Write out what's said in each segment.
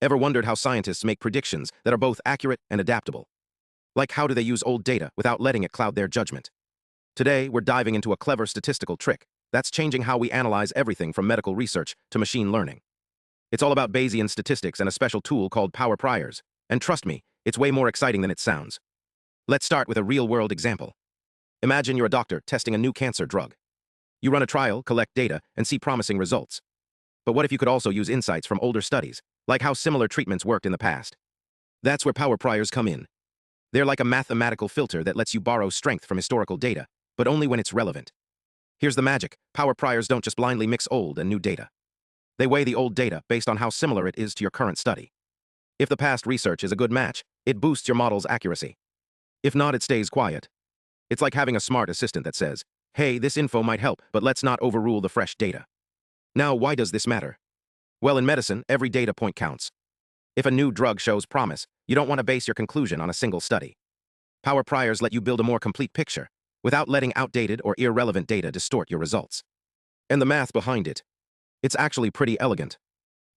Ever wondered how scientists make predictions that are both accurate and adaptable? Like, how do they use old data without letting it cloud their judgment? Today, we're diving into a clever statistical trick that's changing how we analyze everything from medical research to machine learning. It's all about Bayesian statistics and a special tool called power priors. And trust me, it's way more exciting than it sounds. Let's start with a real-world example. Imagine you're a doctor testing a new cancer drug. You run a trial, collect data, and see promising results. But what if you could also use insights from older studies, like how similar treatments worked in the past? That's where power priors come in. They're like a mathematical filter that lets you borrow strength from historical data, but only when it's relevant. Here's the magic. Power priors don't just blindly mix old and new data. They weigh the old data based on how similar it is to your current study. If the past research is a good match, it boosts your model's accuracy. If not, it stays quiet. It's like having a smart assistant that says, hey, this info might help, but let's not overrule the fresh data. Now, why does this matter? Well, in medicine, every data point counts. If a new drug shows promise, you don't want to base your conclusion on a single study. Power priors let you build a more complete picture, without letting outdated or irrelevant data distort your results. And the math behind it. It's actually pretty elegant.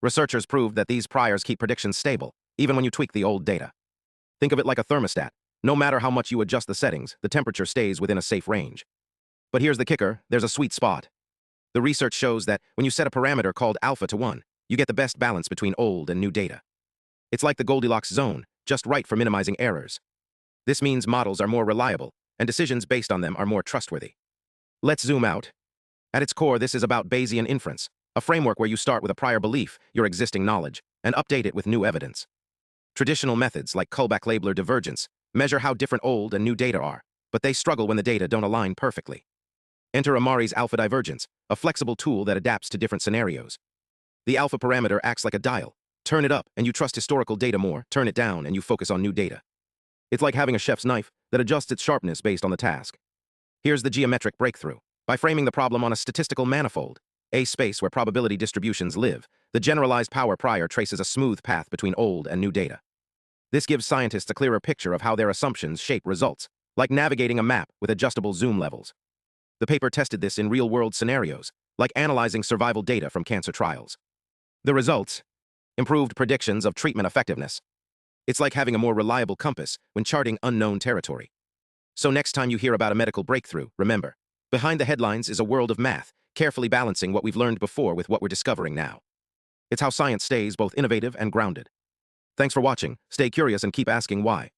Researchers proved that these priors keep predictions stable, even when you tweak the old data. Think of it like a thermostat. No matter how much you adjust the settings, the temperature stays within a safe range. But here's the kicker, there's a sweet spot. The research shows that when you set a parameter called alpha to 1, you get the best balance between old and new data. It's like the Goldilocks zone, just right for minimizing errors. This means models are more reliable, and decisions based on them are more trustworthy. Let's zoom out. At its core, this is about Bayesian inference, a framework where you start with a prior belief, your existing knowledge, and update it with new evidence. Traditional methods like Kullback-Leibler divergence measure how different old and new data are, but they struggle when the data don't align perfectly. Enter Amari's α-divergence, a flexible tool that adapts to different scenarios. The alpha parameter acts like a dial. Turn it up and you trust historical data more, turn it down and you focus on new data. It's like having a chef's knife that adjusts its sharpness based on the task. Here's the geometric breakthrough. By framing the problem on a statistical manifold, a space where probability distributions live, the generalized power prior traces a smooth path between old and new data. This gives scientists a clearer picture of how their assumptions shape results, like navigating a map with adjustable zoom levels. The paper tested this in real-world scenarios, like analyzing survival data from cancer trials. The results? Improved predictions of treatment effectiveness. It's like having a more reliable compass when charting unknown territory. So next time you hear about a medical breakthrough, remember, behind the headlines is a world of math, carefully balancing what we've learned before with what we're discovering now. It's how science stays both innovative and grounded. Thanks for watching, stay curious and keep asking why.